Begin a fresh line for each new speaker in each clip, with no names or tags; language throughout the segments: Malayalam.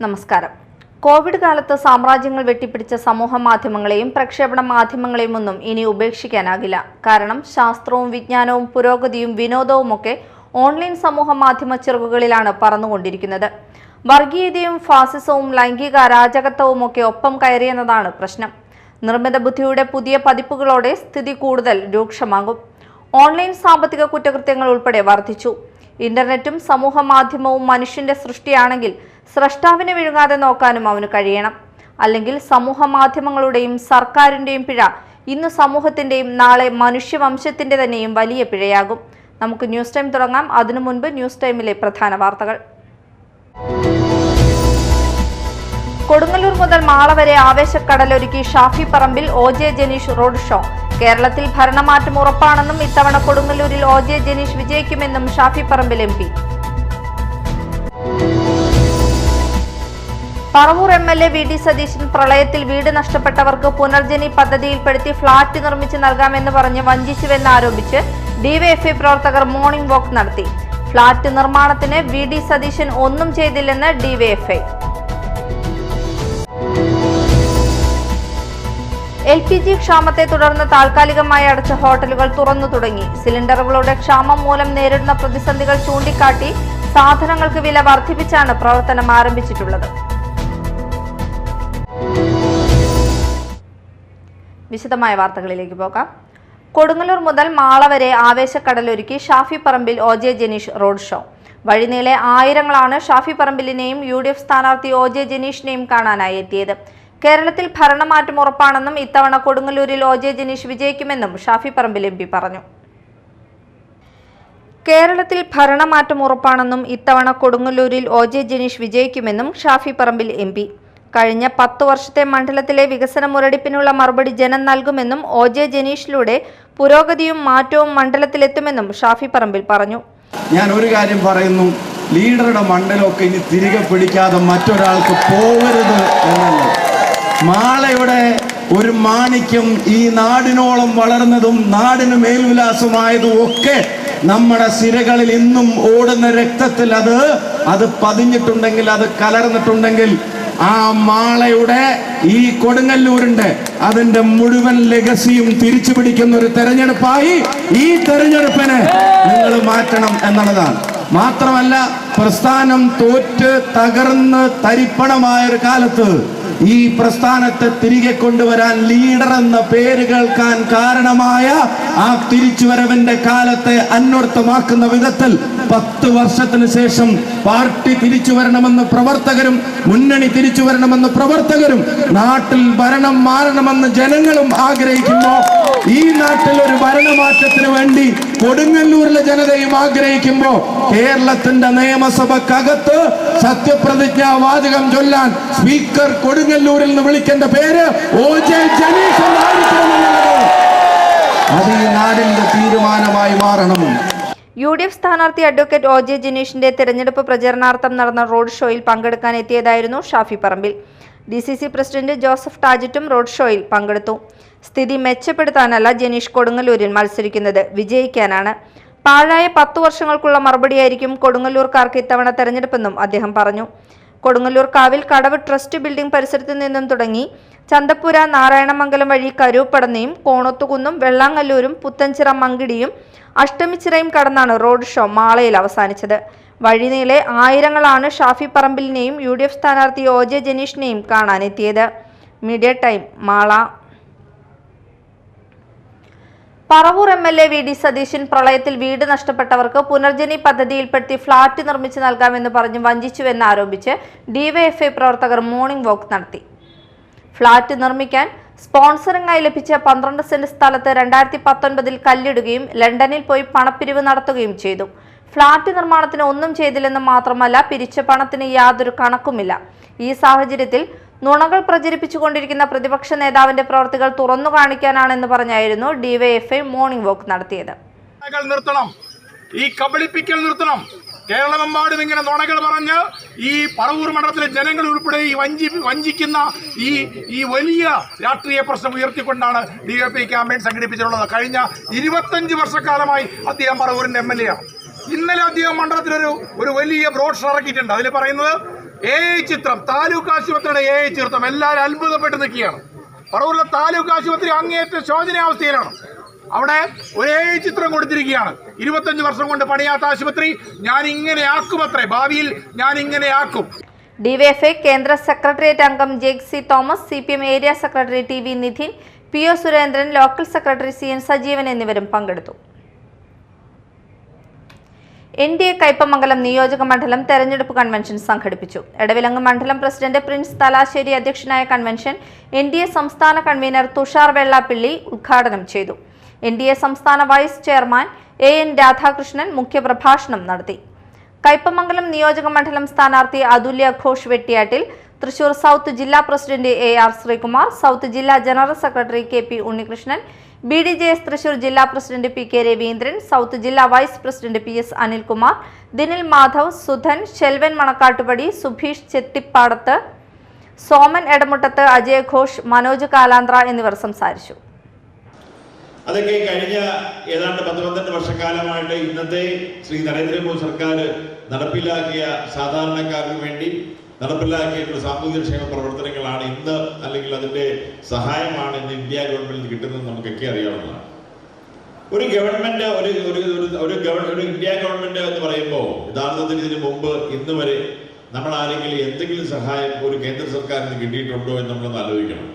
നമസ്കാരം. കോവിഡ് കാലത്ത് സാമ്രാജ്യങ്ങൾ വെട്ടിപ്പിടിച്ച സമൂഹ മാധ്യമങ്ങളെയും പ്രക്ഷേപണ മാധ്യമങ്ങളെയും ഒന്നും ഇനി ഉപേക്ഷിക്കാനാകില്ല. കാരണം ശാസ്ത്രവും വിജ്ഞാനവും പുരോഗതിയും വിനോദവുമൊക്കെ ഓൺലൈൻ സമൂഹ മാധ്യമ ചിറകുകളിലാണ് പറന്നുകൊണ്ടിരിക്കുന്നത്. വർഗീയതയും ഫാസിസവും ലൈംഗിക അരാജകത്വവുമൊക്കെ ഒപ്പം കയറിയെന്നതാണ് പ്രശ്നം. നിർമ്മിത ബുദ്ധിയുടെ പുതിയ പതിപ്പുകളോടെ സ്ഥിതി കൂടുതൽ രൂക്ഷമാകും. ഓൺലൈൻ സാമ്പത്തിക കുറ്റകൃത്യങ്ങൾ ഉൾപ്പെടെ വർദ്ധിച്ചു. ഇന്റർനെറ്റും സമൂഹ മാധ്യമവും മനുഷ്യന്റെ സൃഷ്ടിയാണെങ്കിൽ സ്രഷ്ടാവിനെ വിഴുങ്ങാതെ നോക്കാനും അവന് കഴിയണം. അല്ലെങ്കിൽ സമൂഹ മാധ്യമങ്ങളുടെയും സർക്കാരിന്റെയും പിഴ ഇന്ന് സമൂഹത്തിന്റെയും നാളെ മനുഷ്യവംശത്തിന്റെ തന്നെയും വലിയ പിഴയാകും. നമുക്ക് ന്യൂസ് ടൈം തുടങ്ങാം. അതിനു മുൻപ് ന്യൂസ് ടൈമിലെ പ്രധാന വാർത്തകൾ. കൊടുങ്ങല്ലൂർ മുതൽ മാള വരെ ആവേശക്കടലൊരുക്കി Shafi Parambil OJ Janeesh road show. കേരളത്തിൽ ഭരണമാറ്റം ഉറപ്പാണെന്നും ഇത്തവണ കൊടുങ്ങല്ലൂരിൽ OJ Janeesh വിജയിക്കുമെന്നും Shafi Parambil MP. Paravur MLA VD Satheesan പ്രളയത്തിൽ വീട് നഷ്ടപ്പെട്ടവർക്ക് പുനർജനി പദ്ധതിയിൽപ്പെടുത്തി ഫ്ളാറ്റ് നിർമ്മിച്ച് നൽകാമെന്ന് പറഞ്ഞ് വഞ്ചിച്ചുവെന്നാരോപിച്ച് DYFI പ്രവർത്തകർ മോർണിംഗ് വാക്ക് നടത്തി. ഫ്ളാറ്റ് നിർമ്മാണത്തിന് VD സതീശൻ ഒന്നും ചെയ്തില്ലെന്ന് DYFI. LPG ക്ഷാമത്തെ തുടർന്ന് താൽക്കാലികമായി അടച്ച ഹോട്ടലുകൾ തുറന്നു തുടങ്ങി. സിലിണ്ടറുകളുടെ ക്ഷാമം മൂലം നേരിടുന്ന പ്രതിസന്ധികൾ ചൂണ്ടിക്കാട്ടി സാധനങ്ങൾക്ക് വില വർദ്ധിപ്പിച്ചാണ് പ്രവർത്തനം ആരംഭിച്ചിട്ടുള്ളത്. വിശദമായ വാർത്തകളിലേക്ക് പോകാം. കൊടുങ്ങല്ലൂർ മുതൽ മാള വരെ ആവേശക്കടലൊരുക്കി Shafi Parambil OJ Janeesh road show. വഴിനീളെ ആയിരങ്ങളാണ് ഷാഫി പറമ്പിലിനെയും UDF സ്ഥാനാർത്ഥി OJ ജനീഷിനെയും കാണാനായി എത്തിയത്. കേരളത്തിൽ ഭരണമാറ്റം ഉറപ്പാണെന്നും ഇത്തവണ കൊടുങ്ങല്ലൂരിൽ OJ ജനീഷ് വിജയിക്കുമെന്നും ഷാഫി പറമ്പിൽ MP പറഞ്ഞു. കേരളത്തിൽ ഭരണമാറ്റം ഉറപ്പാണെന്നും ഇത്തവണ കൊടുങ്ങല്ലൂരിൽ OJ ജനീഷ് വിജയിക്കുമെന്നും ഷാഫി പറമ്പിൽ MP. കഴിഞ്ഞ 10 വർഷത്തെ മണ്ഡലത്തിലെ വികസന മുരടിപ്പിനുള്ള മറുപടി ജനം നൽകുമെന്നും OJ ജനീഷിലൂടെ പുരോഗതിയും മാറ്റവും മണ്ഡലത്തിലെത്തുമെന്നും ഷാഫി പറമ്പിൽ പറഞ്ഞു.
ഞാൻ ഒരു കാര്യം പറയുന്നു, ലീഡറുടെ മണ്ഡലമൊക്കെ ഇനി തിരികെ പിടിക്കാതെ മറ്റൊരാൾക്ക് പോകരുത് എന്നല്ല. മാളയുടെ ഒരു മാണിക്യം ഈ നാടിനോളം വളർന്നതും നാടിന് മേൽവിലാസമായതും ഒക്കെ നമ്മുടെ സിരകളിൽ ഇന്നും ഓടുന്ന രക്തത്തിൽ അത് പതിഞ്ഞിട്ടുണ്ടെങ്കിൽ, അത് കലർന്നിട്ടുണ്ടെങ്കിൽ ആ മാളയുടെ ഈ കൊടുങ്ങല്ലൂരിന്റെ അതിന്റെ മുഴുവൻ ലെഗസിയും തിരിച്ചു പിടിക്കുന്ന ഒരു തെരഞ്ഞെടുപ്പായി ഈ തെരഞ്ഞെടുപ്പിനെ നിങ്ങൾ മാറ്റണം എന്നുള്ളതാണ്. മാത്രമല്ല, പ്രസ്ഥാനം തോറ്റ് തകർന്ന് തരിപ്പണമായ ഒരു കാലത്ത് ഈ പ്രസ്ഥാനത്തെ തിരികെ കൊണ്ടുവരാൻ ലീഡർ എന്ന പേര് കേൾക്കാൻ കാരണമായ ആ തിരിച്ചുവരവിന്റെ കാലത്തെ അന്വർത്ഥമാക്കുന്ന വിധത്തിൽ 10 വർഷത്തിന് ശേഷം പാർട്ടി തിരിച്ചു വരണമെന്ന് പ്രവർത്തകരും, മുന്നണി തിരിച്ചു വരണമെന്ന് പ്രവർത്തകരും, നാട്ടിൽ ഭരണം മാറണമെന്ന് ജനങ്ങളും ആഗ്രഹിക്കുമ്പോൾ, ഈ നാട്ടിൽ ഒരു ഭരണമാറ്റത്തിന് വേണ്ടി കൊടുങ്ങല്ലൂരിലെ ജനതയും ആഗ്രഹിക്കുമ്പോൾ, കേരളത്തിന്റെ നിയമസഭക്കകത്ത് സത്യപ്രതിജ്ഞാ വാചകം ചൊല്ലാൻ സ്പീക്കർ കൊടുങ്ങല്ലൂരിൽ നിന്ന് വിളിക്കേണ്ട പേര് OJ ജനീഷ് എന്നായിരിക്കണമെന്നുള്ളത് അത് ഈ നാടിന്റെ തീരുമാനമായി മാറണം.
UDF സ്ഥാനാർത്ഥി അഡ്വക്കേറ്റ് OJ ജനീഷിന്റെ തെരഞ്ഞെടുപ്പ് പ്രചരണാർത്ഥം നടന്ന റോഡ് ഷോയിൽ പങ്കെടുക്കാൻ എത്തിയതായിരുന്നു Shafi Parambil. DCC president Joseph ടാജറ്റും road ഷോയിൽ പങ്കെടുത്തു. സ്ഥിതി മെച്ചപ്പെടുത്താനല്ല ജനീഷ് കൊടുങ്ങല്ലൂരിൽ മത്സരിക്കുന്നത്, വിജയിക്കാനാണ്. പാഴായ 10 വർഷങ്ങൾക്കുള്ള മറുപടിയായിരിക്കും കൊടുങ്ങല്ലൂർക്കാർക്ക് ഇത്തവണ തെരഞ്ഞെടുപ്പെന്നും അദ്ദേഹം പറഞ്ഞു. കൊടുങ്ങല്ലൂർ കാവിൽ കടവ് ട്രസ്റ്റ് ബിൽഡിംഗ് പരിസരത്ത് നിന്നും തുടങ്ങി ചന്തപ്പുര നാരായണമംഗലം വഴി കരൂപ്പടന്നയും കോണത്തുകുന്നും വെള്ളാങ്ങല്ലൂരും പുത്തൻചിറ മങ്കിടിയും അഷ്ടമിച്ചിറയും കടന്നാണ് റോഡ് ഷോ മാളയിൽ അവസാനിച്ചത്. വഴിനീളെ ആയിരങ്ങളാണ് ഷാഫി പറമ്പിലിനെയും UDF സ്ഥാനാർത്ഥി OJ ജനീഷിനെയും കാണാനെത്തിയത്. Media time, Mala. Paravur MLA VD Satheesan പ്രളയത്തിൽ വീട് നഷ്ടപ്പെട്ടവർക്ക് പുനർജനി പദ്ധതിയിൽപ്പെടുത്തി ഫ്ളാറ്റ് നിർമ്മിച്ച് നൽകാമെന്ന് പറഞ്ഞ് വഞ്ചിച്ചുവെന്ന് ആരോപിച്ച് DYFI പ്രവർത്തകർ മോർണിംഗ് വാക്ക് നടത്തി. ഫ്ളാറ്റ് നിർമ്മിക്കാൻ സ്പോൺസറിംഗായി ലഭിച്ച 12 സെന്റ് സ്ഥലത്ത് 2019 കല്ലിടുകയും ലണ്ടനിൽ പോയി പണപ്പിരിവ് നടത്തുകയും ചെയ്തു. ഫ്ളാറ്റ് നിർമ്മാണത്തിന് ഒന്നും ചെയ്തില്ലെന്ന് മാത്രമല്ല, പിരിച്ച പണത്തിന് യാതൊരു കണക്കുമില്ല. ഈ സാഹചര്യത്തിൽ നുണകൾ പ്രചരിപ്പിച്ചുകൊണ്ടിരിക്കുന്ന പ്രതിപക്ഷ നേതാവിന്റെ പ്രവർത്തികൾ തുറന്നു കാണിക്കാനാണെന്ന് പറഞ്ഞായിരുന്നു DYFI മോർണിംഗ് വാക്ക് നടത്തിയത്.
നിർത്തണം, ഈ കബളിപ്പിക്കൽ നിർത്തണം. കേരളമെമ്പാടും ഇങ്ങനെ നുണകൾ പറഞ്ഞ് ഈ പറവൂർ മണ്ഡലത്തിലെ ജനങ്ങൾ ഉൾപ്പെടെ ഈ വഞ്ചിക്കുന്ന ഈ വലിയ രാഷ്ട്രീയ പ്രശ്നം ഉയർത്തിക്കൊണ്ടാണ് DYFI ക്യാമ്പയിൻ സംഘടിപ്പിച്ചിട്ടുള്ളത്. കഴിഞ്ഞ 25 വർഷക്കാലമായി അദ്ദേഹം പറവൂരിന്റെ MLA ആണ്. ഇന്നലെ അദ്ദേഹം മണ്ഡലത്തിലൊരു വലിയ ബ്രോഷർ ഇറക്കിയിട്ടുണ്ട്. അതിൽ പറയുന്നത് ചിത്രം, താലൂക്ക് ആശുപത്രിയുടെ ചിത്രം എല്ലാവരും അത്ഭുതപ്പെട്ട് നിൽക്കുകയാണ്. പറവൂരിലെ താലൂക്ക് ആശുപത്രി അങ്ങേയറ്റ ശോചനീയാവസ്ഥയിലാണ്. അവിടെ ഒരേ ചിത്രം കൊടുത്തിരിക്കുകയാണ്. 25 വർഷം കൊണ്ട് പണിയാത്ത ആശുപത്രി ഞാൻ ഇങ്ങനെ ആക്കുമത്രേ, ഭാവിയിൽ ഞാൻ ഇങ്ങനെ ആക്കും.
ഡിവൈഎഫ്ഐ കേന്ദ്ര സെക്രട്ടേറിയറ്റ് അംഗം Jexy Thomas, CPM area secretary TV Nidhin, PO Surendran, local secretary CN Sajeevan എന്നിവരും പങ്കെടുത്തു. NDA കയ്പമംഗലം നിയോജക മണ്ഡലം തെരഞ്ഞെടുപ്പ് കൺവെൻഷൻ സംഘടിപ്പിച്ചു. എടവിലങ്ങ് മണ്ഡലം പ്രസിഡന്റ് പ്രിൻസ് തലാശ്ശേരി അധ്യക്ഷനായ കൺവെൻഷൻ NDA സംസ്ഥാന കൺവീനർ തുഷാർ വെള്ളാപ്പള്ളി ഉദ്ഘാടനം ചെയ്തു. NDA സംസ്ഥാന വൈസ് ചെയർമാൻ AN രാധാകൃഷ്ണൻ മുഖ്യപ്രഭാഷണം നടത്തി. കയ്പമംഗലം നിയോജക മണ്ഡലം സ്ഥാനാർത്ഥി അതുല്യ ഘോഷ് വെട്ടിയാട്ടിൽ, തൃശൂർ സൗത്ത് ജില്ലാ പ്രസിഡന്റ് AR ശ്രീകുമാർ, സൗത്ത് ജില്ലാ general secretary KP Unnikrishnan, BDJS Thrissur ജില്ലാ പ്രസിഡന്റ് PK രവീന്ദ്രൻ, സൗത്ത് ജില്ലാ vice president PS Anilkumar, Dinil Madhav, Sudhan, Selvan Manakkattupadi, Subheesh Chethippadath, Soman Edamuttath, Ajay Ghosh, Manoj Kalanthra എന്നിവർ സംസാരിച്ചു.
അതൊക്കെ കഴിഞ്ഞ ഏതാണ്ട് 10-12 വർഷക്കാലമായിട്ട് ഇന്നത്തെ ശ്രീ നരേന്ദ്രമോദി സർക്കാർ നടപ്പിലാക്കിയ സാധാരണക്കാർക്ക് വേണ്ടി നടപ്പിലാക്കിയിട്ടുള്ള സാമൂഹിക ക്ഷേമ പ്രവർത്തനങ്ങളാണ് ഇന്ന്, അല്ലെങ്കിൽ അതിന്റെ സഹായമാണ് ഇന്ന് ഇന്ത്യ ഗവൺമെന്റിന് കിട്ടുന്നത് നമുക്കൊക്കെ അറിയാവുന്നതാണ്. ഒരു ഗവൺമെന്റ് ഒരു ഇന്ത്യ ഗവൺമെന്റ് എന്ന് പറയുമ്പോൾ യഥാർത്ഥത്തിൽ ഇതിനു മുമ്പ് ഇന്ന് വരെ നമ്മൾ ആരെങ്കിലും എന്തെങ്കിലും സഹായം ഒരു കേന്ദ്ര സർക്കാരിൽ നിന്ന് കിട്ടിയിട്ടുണ്ടോ എന്ന് നമ്മളൊന്ന് ആലോചിക്കണം.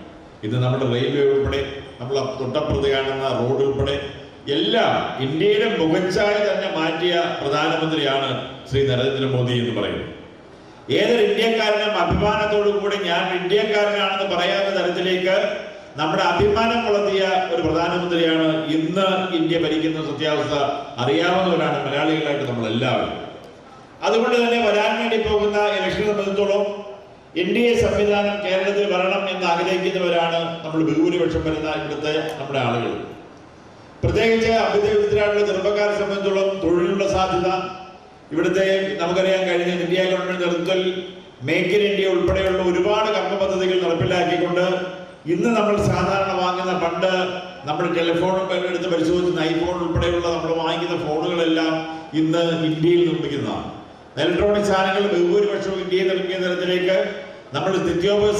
ഇന്ന് നമ്മുടെ റെയിൽവേ ഉൾപ്പെടെ, നമ്മൾ തൊട്ടപ്പുറത്ത് കാണുന്ന റോഡ് ഉൾപ്പെടെ എല്ലാം ഇന്ത്യയുടെ മുഖച്ഛായ തന്നെ മാറ്റിയ പ്രധാനമന്ത്രിയാണ് ശ്രീ നരേന്ദ്രമോദി എന്ന് പറയുന്നത്. ഏതൊരു ഇന്ത്യക്കാരനും അഭിമാനത്തോടു കൂടി ഞാൻ ഇന്ത്യക്കാരനാണെന്ന് പറയാവുന്ന തരത്തിലേക്ക് നമ്മുടെ അഭിമാനം വളർത്തിയ ഒരു പ്രധാനമന്ത്രിയാണ് ഇന്ന് ഇന്ത്യ ഭരിക്കുന്ന സത്യാവസ്ഥ അറിയാവുന്നവരാണ് മലയാളികളായിട്ട് നമ്മളെല്ലാവരും. അതുകൊണ്ട് തന്നെ വരാൻ വേണ്ടി പോകുന്ന ഇലക്ഷനെ സംബന്ധിച്ചിടത്തോളം NDA സംവിധാനം കേരളത്തിൽ വരണം എന്ന് ആഗ്രഹിക്കുന്നവരാണ് നമ്മൾ ഭൂരിപക്ഷം വരുന്ന ഇവിടുത്തെ നമ്മുടെ ആളുകൾ. പ്രത്യേകിച്ച് അഭ്യുദയത്തിലുള്ള ചെറുപ്പക്കാരെ സംബന്ധിച്ചിടത്തോളം തൊഴിലുള്ള സാധ്യത, ഇവിടുത്തെ നമുക്കറിയാൻ കഴിഞ്ഞ ഇന്ത്യ ഗവൺമെന്റ് നേതൃത്വത്തിൽ മേക്ക് ഇൻ ഇന്ത്യ ഉൾപ്പെടെയുള്ള ഒരുപാട് കർമ്മ പദ്ധതികൾ നടപ്പിലാക്കിക്കൊണ്ട് ഇന്ന് നമ്മൾ സാധാരണ വാങ്ങുന്ന പണ്ട് നമ്മൾ ടെലിഫോൺ എടുത്ത് പരിശോധിക്കുന്ന ഐഫോൺ ഉൾപ്പെടെയുള്ള നമ്മൾ വാങ്ങിക്കുന്ന ഫോണുകളെല്ലാം ഇന്ന് ഇന്ത്യയിൽ നിർമ്മിക്കുന്നതാണ്. ഇലക്ട്രോണിക് സാധനങ്ങൾ ബഹുഭൂരിപക്ഷവും ഇന്ത്യയിൽ നിർമ്മിക്കുന്ന തരത്തിലേക്ക് നമ്മൾ നിത്യോപയോഗ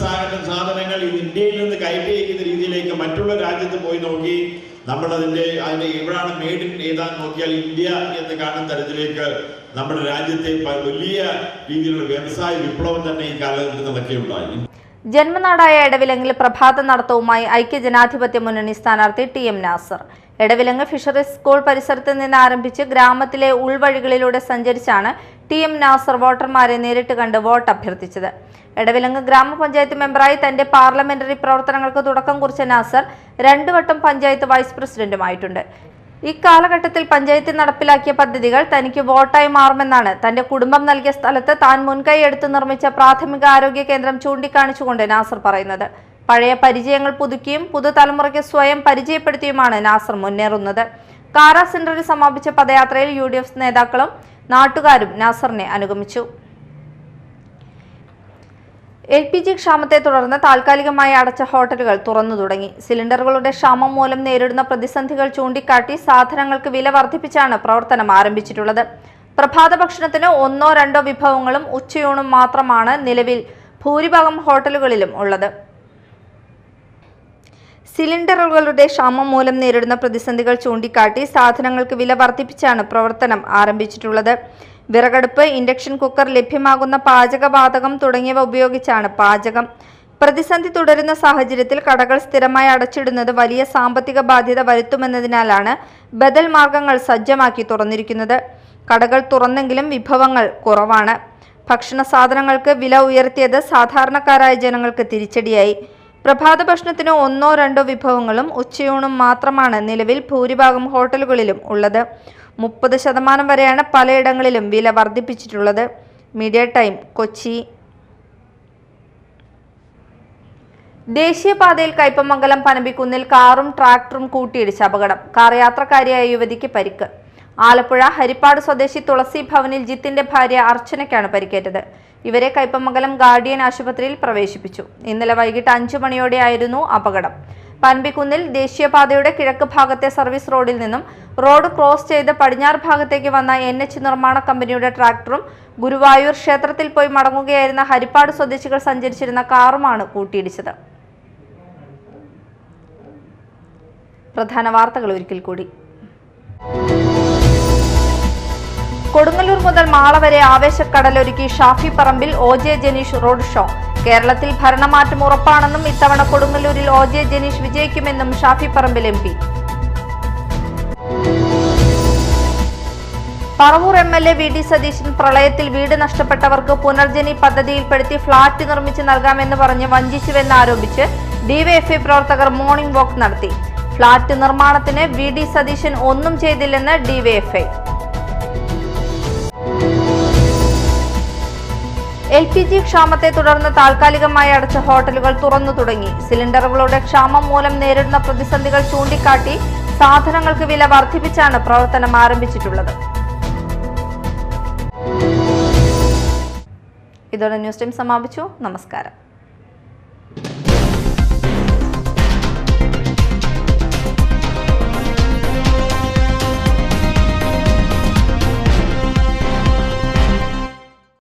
സാധനങ്ങൾ ഇന്ത്യയിൽ നിന്ന് കയറ്റി അയക്കുന്ന രീതിയിലേക്ക് മറ്റുള്ള രാജ്യത്ത് പോയി നോക്കി നമ്മൾ അതിന്റെ എവിടെയാണ് മെയ്ഡ് ഇൻ ഏതാന്ന് നോക്കിയാൽ ഇന്ത്യ എന്ന് കാണുന്ന തരത്തിലേക്ക് നമ്മുടെ രാജ്യത്തെ വലിയ രീതിയിലുള്ള വ്യവസായ വിപ്ലവം തന്നെ ഈ കാലഘട്ടത്തിൽ നടക്കുകയുണ്ടായി.
ജന്മനാടായ എടവിലങ്ങിൽ പ്രഭാത നടത്തവുമായി ഐക്യജനാധിപത്യ മുന്നണി സ്ഥാനാർത്ഥി TM Nasar. Edavilangu fisheries school പരിസരത്ത് നിന്ന് ആരംഭിച്ച് ഗ്രാമത്തിലെ ഉൾവഴികളിലൂടെ സഞ്ചരിച്ചാണ് TM നാസർ വോട്ടർമാരെ നേരിട്ട് കണ്ട് വോട്ട് അഭ്യർത്ഥിച്ചത്. എടവിലങ്ങ് ഗ്രാമപഞ്ചായത്ത് മെമ്പറായി തന്റെ പാർലമെന്ററി പ്രവർത്തനങ്ങൾക്ക് തുടക്കം കുറിച്ച നാസർ 2 വട്ടം പഞ്ചായത്ത് വൈസ് പ്രസിഡന്റുമായിട്ടുണ്ട്. ഇക്കാലഘട്ടത്തിൽ പഞ്ചായത്തിൽ നടപ്പിലാക്കിയ പദ്ധതികൾ തനിക്ക് വോട്ടായി മാറുമെന്നാണ് തന്റെ കുടുംബം നൽകിയ സ്ഥലത്ത് താൻ മുൻകൈ എടുത്ത് നിർമ്മിച്ച പ്രാഥമിക ആരോഗ്യ കേന്ദ്രം ചൂണ്ടിക്കാണിച്ചുകൊണ്ട് നാസർ പറയുന്നത്. പഴയ പരിചയങ്ങൾ പുതുക്കിയും പുതുതലമുറയ്ക്ക് സ്വയം പരിചയപ്പെടുത്തിയുമാണ് നാസർ മുന്നേറുന്നത്. കാര സെന്ററിൽ സമാപിച്ച പദയാത്രയിൽ UDF നേതാക്കളും നാട്ടുകാരും നാസറിനെ അനുഗമിച്ചു. LPG ക്ഷാമത്തെ തുടർന്ന് താൽക്കാലികമായി അടച്ച ഹോട്ടലുകൾ തുറന്നു തുടങ്ങി. സിലിണ്ടറുകളുടെ ക്ഷാമം മൂലം നേരിടുന്ന പ്രതിസന്ധികൾ ചൂണ്ടിക്കാട്ടി സാധനങ്ങൾക്ക് വില വർദ്ധിപ്പിച്ചാണ് പ്രവർത്തനം ആരംഭിച്ചിട്ടുള്ളത്. പ്രഭാത ഭക്ഷണത്തിന് 1-2 വിഭവങ്ങളും ഉച്ചയൂണും മാത്രമാണ് നിലവിൽ ഭൂരിഭാഗം ഹോട്ടലുകളിലും ഉള്ളത്. സിലിണ്ടറുകളുടെ ക്ഷാമം മൂലം നേരിടുന്ന പ്രതിസന്ധികൾ ചൂണ്ടിക്കാട്ടി സാധനങ്ങൾക്ക് വില വർദ്ധിപ്പിച്ചാണ് പ്രവർത്തനം ആരംഭിച്ചിട്ടുള്ളത്. വിറകടുപ്പ്, ഇൻഡക്ഷൻ കുക്കർ, ലഭ്യമാകുന്ന പാചകവാതകം തുടങ്ങിയവ ഉപയോഗിച്ചാണ് പാചകം. പ്രതിസന്ധി തുടരുന്ന സാഹചര്യത്തിൽ കടകൾ സ്ഥിരമായി അടച്ചിടുന്നത് വലിയ സാമ്പത്തിക ബാധ്യത വരുത്തുമെന്നതിനാലാണ് ബദൽ മാർഗങ്ങൾ സജ്ജമാക്കി തുറന്നിരിക്കുന്നത്. കടകൾ തുറന്നെങ്കിലും വിഭവങ്ങൾ കുറവാണ്. ഭക്ഷണ സാധനങ്ങൾക്ക് വില ഉയർത്തിയത് സാധാരണക്കാരായ ജനങ്ങൾക്ക് തിരിച്ചടിയായി. പ്രഭാത ഭക്ഷണത്തിന് 1-2 വിഭവങ്ങളും ഉച്ചയൂണും മാത്രമാണ് നിലവിൽ ഭൂരിഭാഗം ഹോട്ടലുകളിലും ഉള്ളത്. 30% വരെയാണ് പലയിടങ്ങളിലും വില വർദ്ധിപ്പിച്ചിട്ടുള്ളത്. Media time, Kochi. ദേശീയപാതയിൽ കയ്പമംഗലം പനമ്പിക്കുന്നിൽ കാറും ട്രാക്ടറും കൂട്ടിയിടിച്ച് അപകടം. കാർ യാത്രക്കാരിയായ യുവതിക്ക് പരിക്ക്. ആലപ്പുഴ ഹരിപ്പാട് സ്വദേശി തുളസി ഭവനിൽ ജിത്തിന്റെ ഭാര്യ അർച്ചനയ്ക്കാണ് പരിക്കേറ്റത്. ഇവരെ കയ്പമംഗലം ഗാർഡിയൻ ആശുപത്രിയിൽ പ്രവേശിപ്പിച്ചു. ഇന്നലെ വൈകിട്ട് 5 മണിയോടെയായിരുന്നു അപകടം. പൻപിക്കുന്നിൽ ദേശീയപാതയുടെ കിഴക്ക് ഭാഗത്തെ സർവീസ് റോഡിൽ നിന്നും റോഡ് ക്രോസ് ചെയ്ത് പടിഞ്ഞാറ് ഭാഗത്തേക്ക് വന്ന NH നിർമ്മാണ കമ്പനിയുടെ ട്രാക്ടറും ഗുരുവായൂർ ക്ഷേത്രത്തിൽ പോയി മടങ്ങുകയായിരുന്ന ഹരിപ്പാട് സ്വദേശികൾ സഞ്ചരിച്ചിരുന്ന കാറുമാണ് കൂട്ടിയിടിച്ചത്. പ്രധാന വാർത്തകൾ ഒരിക്കൽ കൂടി. കൊടുങ്ങല്ലൂർ മുതൽ മാള വരെ ആവേശക്കടലൊരുക്കി Shafi Parambil OJ Janeesh road show. കേരളത്തിൽ ഭരണമാറ്റം ഉറപ്പാണെന്നും ഇത്തവണ കൊടുങ്ങല്ലൂരിൽ OJ Janeesh വിജയിക്കുമെന്നും Shafi Parambil MP. Paravur MLA VD Satheesan പ്രളയത്തിൽ വീട് നഷ്ടപ്പെട്ടവർക്ക് പുനർജനി പദ്ധതിയിൽപ്പെടുത്തി ഫ്ളാറ്റ് നിർമ്മിച്ച് നൽകാമെന്ന് പറഞ്ഞ് വഞ്ചിച്ചുവെന്നാരോപിച്ച് DYFI പ്രവർത്തകർ മോർണിംഗ് വാക്ക് നടത്തി. ഫ്ളാറ്റ് നിർമ്മാണത്തിന് VD സതീശൻ ഒന്നും ചെയ്തില്ലെന്ന് DYFI. LPG ക്ഷാമത്തെ തുടർന്ന് താൽക്കാലികമായി അടച്ച ഹോട്ടലുകൾ തുറന്നു തുടങ്ങി. സിലിണ്ടറുകളുടെ ക്ഷാമം മൂലം നേരിടുന്ന പ്രതിസന്ധികൾ ചൂണ്ടിക്കാട്ടി സാധനങ്ങൾക്ക് വില വർദ്ധിപ്പിച്ചാണ് പ്രവർത്തനം ആരംഭിച്ചിട്ടുള്ളത്. ഇതോടെ ന്യൂസ് ടൈം സമാപിച്ചു. നമസ്കാരം.